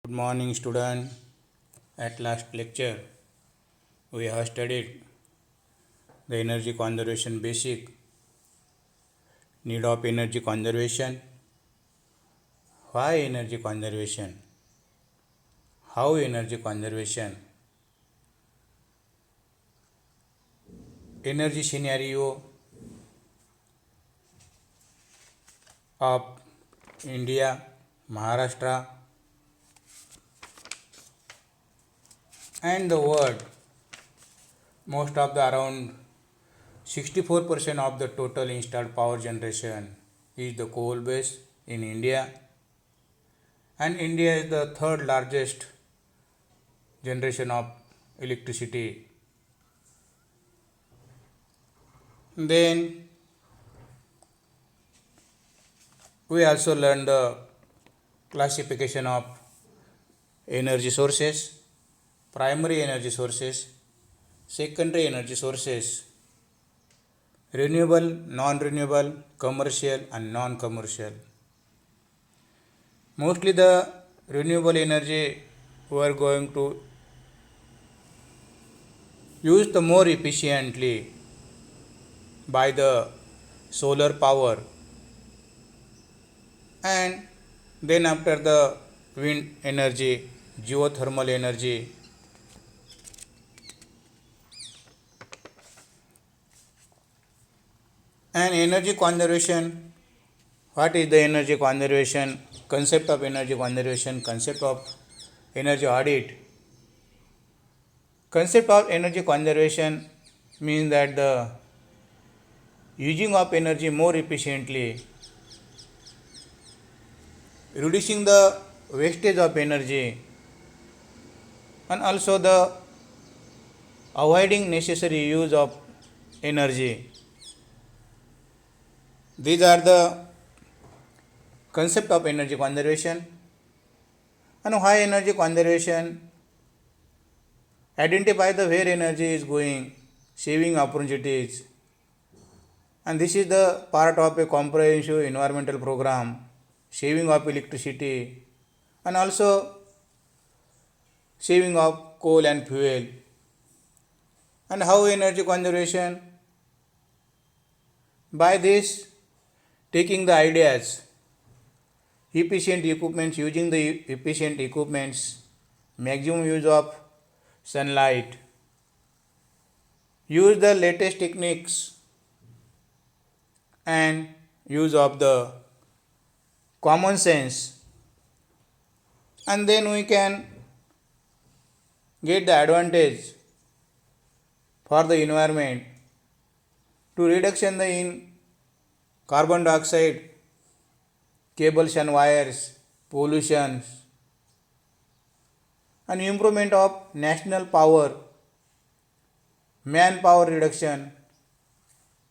Good morning, student. At last lecture, we have studied the energy conservation basic, need of energy conservation, why energy conservation, how energy conservation, energy scenario of India, Maharashtra, and the world. Most of the around 64% of the total installed power generation is the coal based in India, and India is the third largest generation of electricity. Then we also learned the classification of energy sources, primary energy sources, secondary energy sources, renewable, non-renewable, commercial and non-commercial. Mostly the renewable energy we are going to use the more efficiently by the solar power, and then after the wind energy, geothermal energy, and energy conservation. What is the energy conservation? Concept of energy conservation, concept of energy audit. Concept of energy conservation means that the using of energy more efficiently, reducing the wastage of energy, and also the avoiding necessary use of energy. These are the concept of energy conservation. And why energy conservation? Identify the where energy is going, saving opportunities, and this is the part of a comprehensive environmental program, saving of electricity and also saving of coal and fuel. And how energy conservation? By this, taking the ideas, efficient equipments, using the efficient equipments, maximum use of sunlight, use the latest techniques, and use of the common sense, and then we can get the advantage for the environment to reduction the in carbon dioxide, cables and wires, pollutions, and improvement of national power, manpower reduction,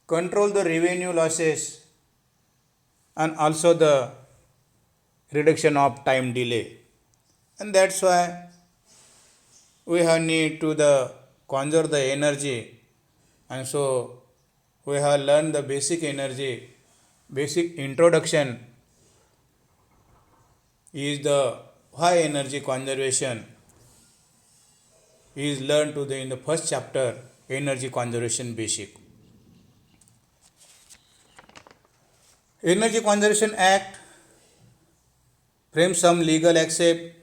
control the revenue losses, and also the reduction of time delay. And that's why we have need to the conserve the energy, and so we have learned the basic energy, basic introduction is the why energy conservation is learned to the in the first chapter, energy conservation basic. Energy Conservation Act frames some legal accept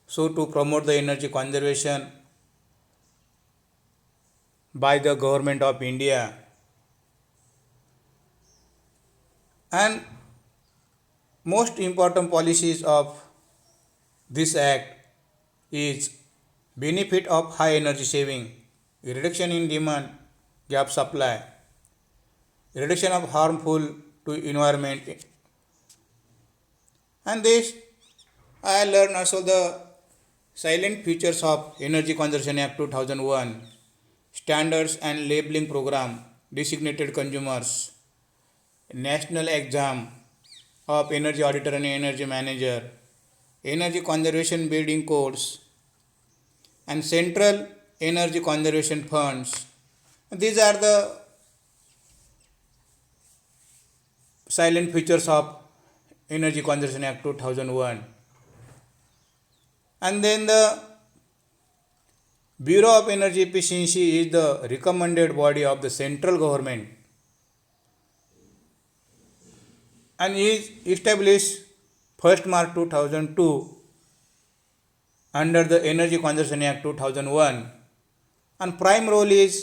so to promote the energy conservation by the government of India, and most important policies of this act is benefit of high energy saving, reduction in demand gap supply, reduction of harmful to environment, and this I learned also the silent features of Energy Conservation Act 2001, standards and labeling program, designated consumers, national exam of energy auditor and energy manager, energy conservation building codes, and central energy conservation funds. These are the silent features of Energy Conservation Act 2001. And then the Bureau of Energy Efficiency is the recommended body of the central government and is established 1st March 2002 under the Energy Conservation Act 2001, and prime role is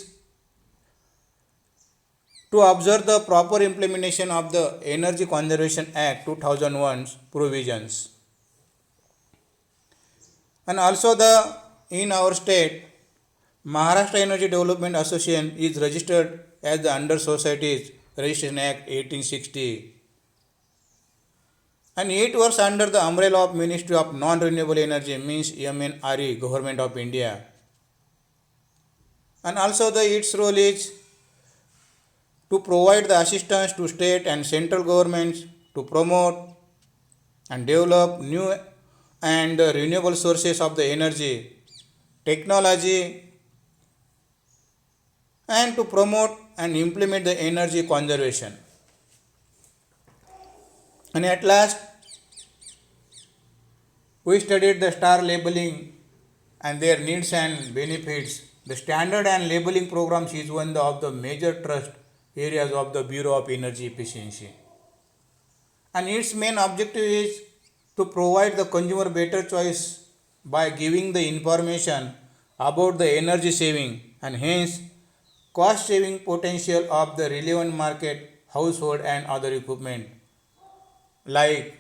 to observe the proper implementation of the Energy Conservation Act 2001's provisions. And also in our state, Maharashtra Energy Development Association is registered as the Under Societies Registration Act 1860, and it works under the umbrella of Ministry of Non-Renewable Energy, means MNRE, Government of India. And also its role is to provide the assistance to state and central governments to promote and develop new and renewable sources of the energy, technology, and to promote and implement the energy conservation. And at last, we studied the star labeling and their needs and benefits. The standard and labeling programs is one of the major trust areas of the Bureau of Energy Efficiency. And its main objective is to provide the consumer better choice by giving the information about the energy saving and hence cost saving potential of the relevant market, household and other equipment like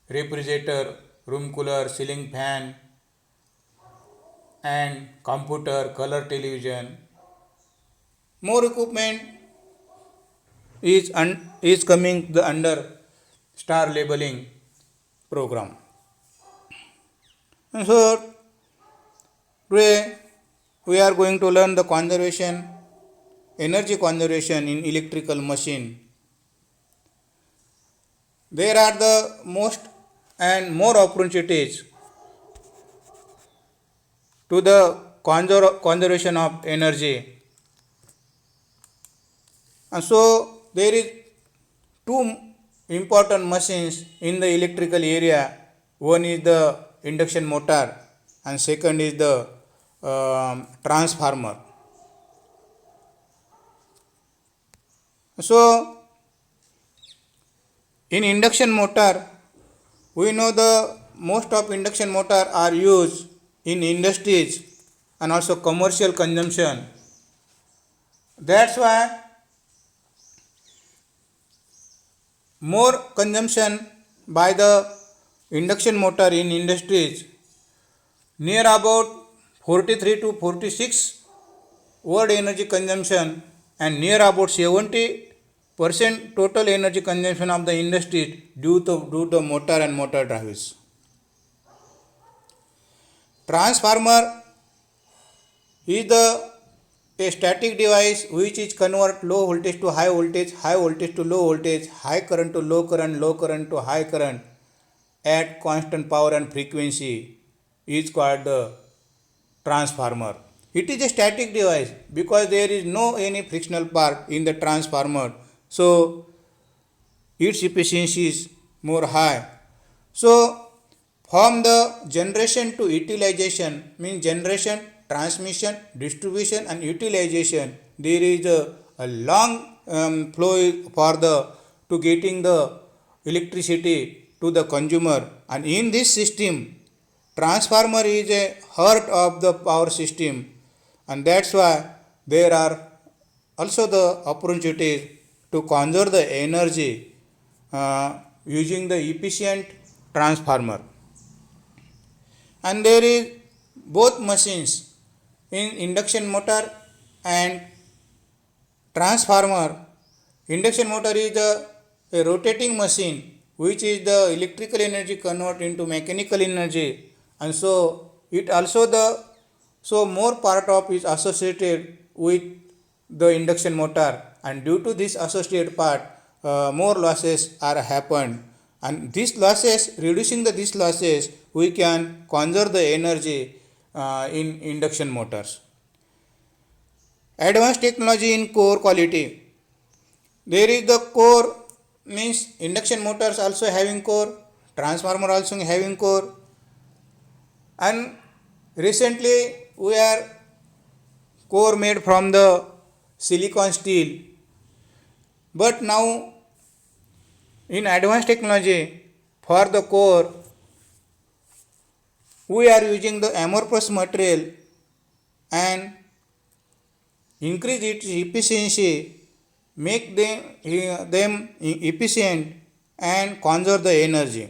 refrigerator, room cooler, ceiling fan and computer, color television. More equipment is coming under star labeling program. And so today we are going to learn the energy conservation in electrical machine. There are the most and more opportunities to the conservation of energy. And so there is two important machines in the electrical area. One is the induction motor and second is the transformer. So in induction motor, we know the most of induction motor are used in industries and also commercial consumption. That's why more consumption by the induction motor in industries, near about 43 to 46 word energy consumption and near about 70% total energy consumption of the industry due to motor and motor drives. Transformer is a static device which is convert low voltage to high voltage to low voltage, high current to low current to high current at constant power and frequency is called the transformer. It is a static device because there is no any frictional part in the transformer, so its efficiency is more high. So from the generation to utilization, means generation, transmission, distribution and utilization, there is a long flow for to getting the electricity to the consumer, and in this system transformer is a heart of the power system, and that's why there are also the opportunities to conserve the energy using the efficient transformer. And there is both machines in induction motor and transformer. Induction motor is a rotating machine which is the electrical energy convert into mechanical energy, and so it also more part of is associated with the induction motor, and due to this associated part more losses are happened, and reducing these losses we can conserve the energy in induction motors. Advanced technology in core quality. There is the core, means induction motors also having core, transformer also having core, And recently we are core made from the silicon steel, but now in advanced technology for the core we are using the amorphous material and increase its efficiency, make them efficient and conserve the energy.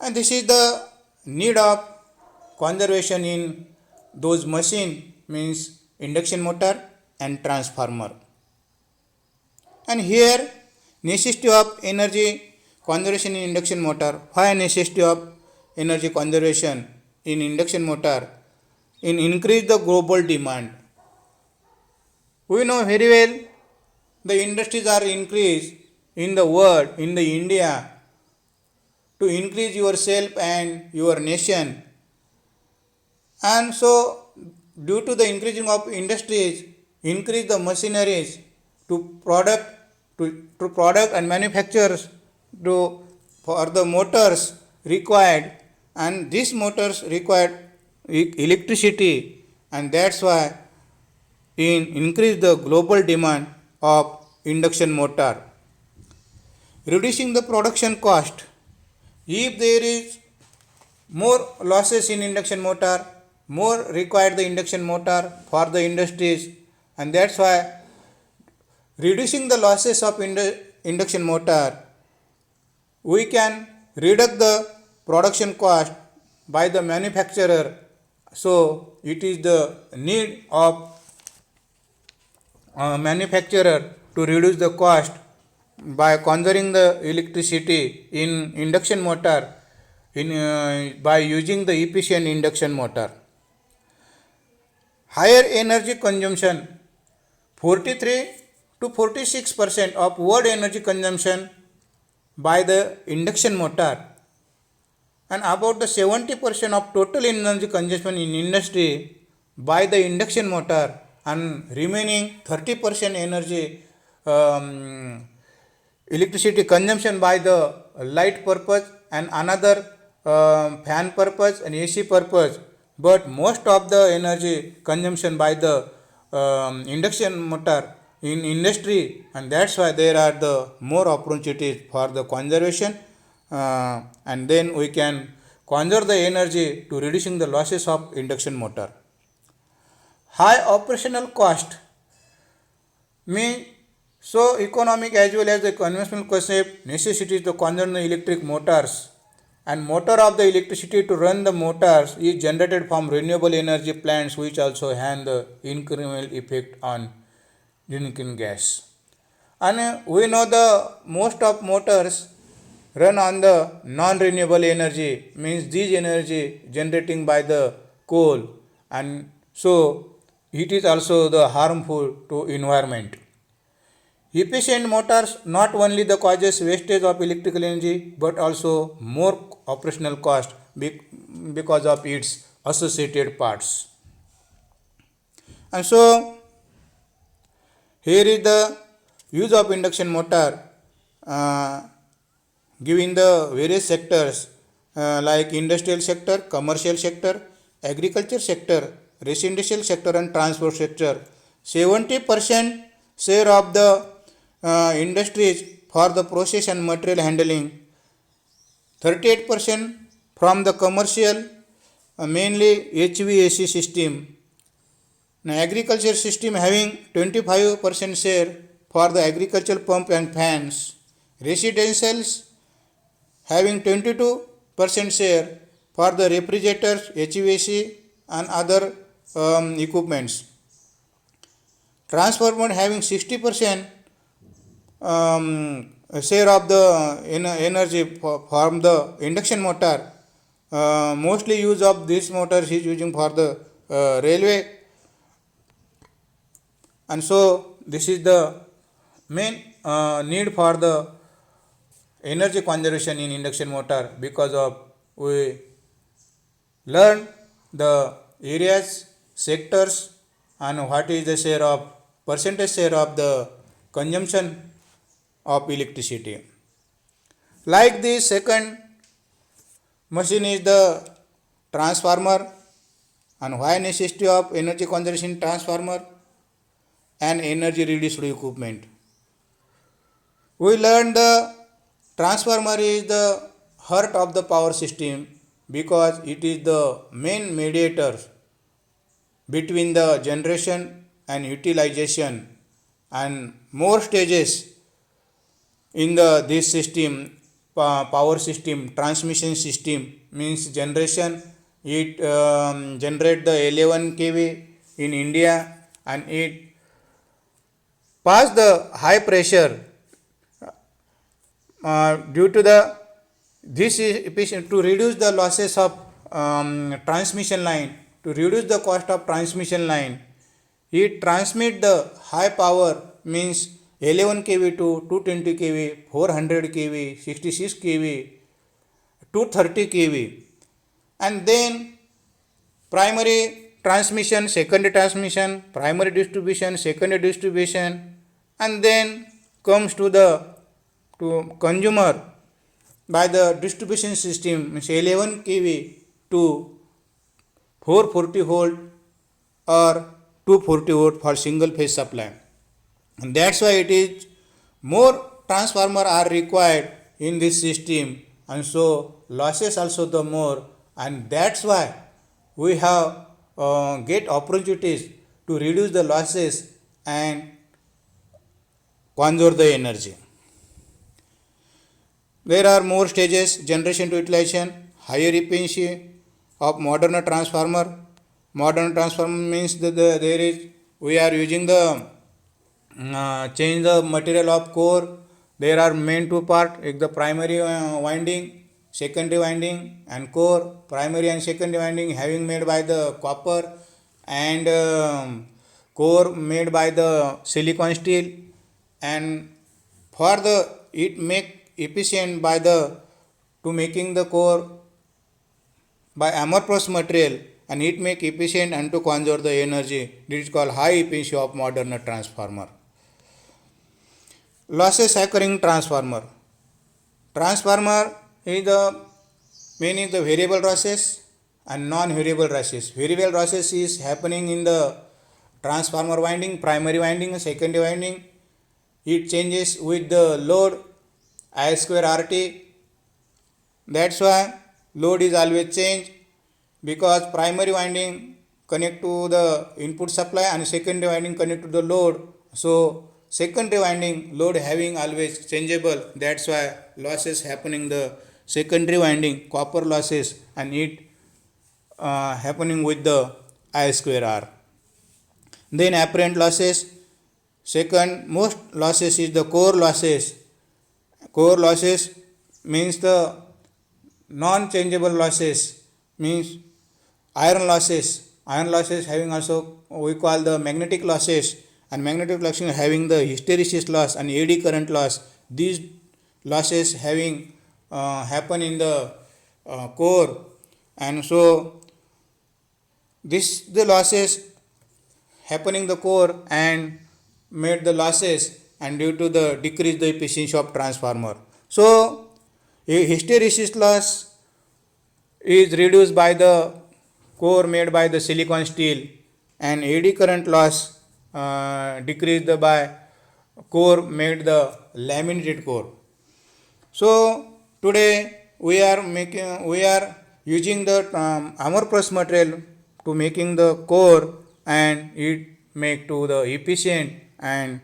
And this is the need of conservation in those machine, means induction motor and transformer. And here necessity of energy conservation in induction motor. Why necessity of energy conservation in induction motor? In increase the global demand. We know very well the industries are increased in the world, in the India, to increase yourself and your nation. And so due to the increasing of industries, increase the machineries to product to product and manufacturers to for the motors required, and these motors required electricity, and that's why in increase the global demand of induction motor. Reducing the production cost. If there is more losses in induction motor, more required the induction motor for the industries, and that's why reducing the losses of induction motor, we can reduce the production cost by the manufacturer. So it is the need of manufacturer to reduce the cost by conserving the electricity in induction motor by using the efficient induction motor. Higher energy consumption. 43 to 46% of world energy consumption by the induction motor, and about the 70% of total energy consumption in industry by the induction motor, and remaining 30% energy electricity consumption by the light purpose and another fan purpose and AC purpose. But most of the energy consumption by the induction motor in industry, and that's why there are the more opportunities for the conservation, and then we can conserve the energy to reducing the losses of induction motor. High operational cost means so economic as well as the conventional concept necessitates the conserve the electric motors, and motor of the electricity to run the motors is generated from renewable energy plants, which also have the incremental effect on greenhouse gas. And we know the most of motors run on the non-renewable energy, means this energy generating by the coal, and so it is also the harmful to environment. Efficient motors not only the causes wastage of electrical energy but also more operational cost because of its associated parts. And so here is the use of induction motor giving the various sectors like industrial sector, commercial sector, agriculture sector, residential sector and transport sector. 70% share of the industries for the process and material handling, 38% from the commercial, mainly HVAC system. Now, agriculture system having 25% share for the agricultural pump and fans. Residentials having 22% share for the refrigerators, HVAC and other equipments. Transformer having 60% share of the energy from the induction motor. Mostly use of this motors is using for the railway, and so this is the main need for the energy conservation in induction motor, because of we learn the areas, sectors, and what is the share of percentage share of the consumption of electricity. Like the second machine is the transformer. And why necessity of energy conservation transformer and energy reduced equipment? We learned the transformer is the heart of the power system because it is the main mediator between the generation and utilization, and more stages in this system, power system, transmission system means generation. It generate the 11 kV in India, and it pass the high pressure due to the this is efficient to reduce the losses of transmission line, to reduce the cost of transmission line. It transmit the high power means 11 kV to 220 kV, 400 kV, 66 kV, 230 kV, and then primary transmission, secondary transmission, primary distribution, secondary distribution, and then comes to the consumer by the distribution system means 11 kV to 440 volt or 240 volt for single phase supply. And that's why it is more transformer are required in this system, and so losses also the more, and that's why we have get opportunities to reduce the losses and conserve the energy. There are more stages: generation to utilization, higher efficiency of modern transformer. Modern transformer means that there is we are using the change the material of core. There are main two part: the primary winding, secondary winding, and core. Primary and secondary winding having made by the copper, and core made by the silicon steel, and for the it make efficient by the to making the core by amorphous material, and it make efficient and to conserve the energy. This is called high efficiency of modern transformer. Losses occurring transformer. Transformer is the main is the variable losses and non-variable losses. Variable losses is happening in the transformer winding, primary winding and secondary winding. It changes with the load I square RT. That's why load is always changed, because primary winding connect to the input supply and secondary winding connect to the load. So secondary winding load having always changeable. That's why losses happening the secondary winding, copper losses, and it happening with the I square R. Then apparent losses. Second most losses is the core losses. Core losses means the non-changeable losses, means iron losses. Iron losses having also we call the magnetic losses, and magnetic losses having the hysteresis loss and eddy current loss. These losses having happen in the core, and so this the losses happening the core and made the losses, and due to the decrease the efficiency of transformer. So a hysteresis loss is reduced by the core made by the silicon steel, and eddy current loss decreased by core made the laminated core. So today we are using the amorphous material to making the core, and it make to the efficient and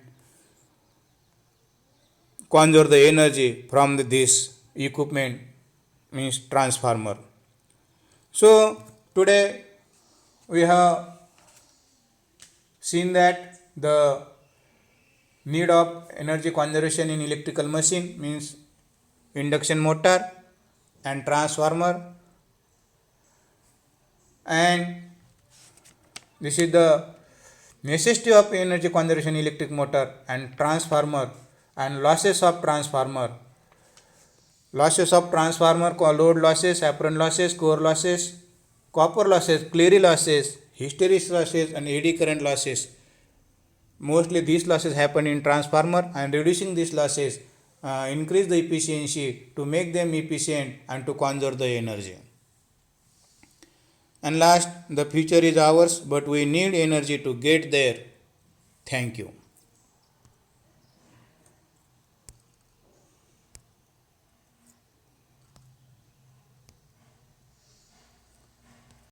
conserve the energy from this equipment means transformer. So today we have seen that the need of energy conservation in electrical machine means induction motor and transformer, and this is the necessity of energy conservation electric motor and transformer, and losses of transformer. Losses of transformer, load losses, apparent losses, core losses, copper losses, Cleary losses, hysteresis losses, and eddy current losses. Mostly these losses happen in transformer, and reducing these losses increase the efficiency, to make them efficient and to conserve the energy. And last, the future is ours, but we need energy to get there. Thank you.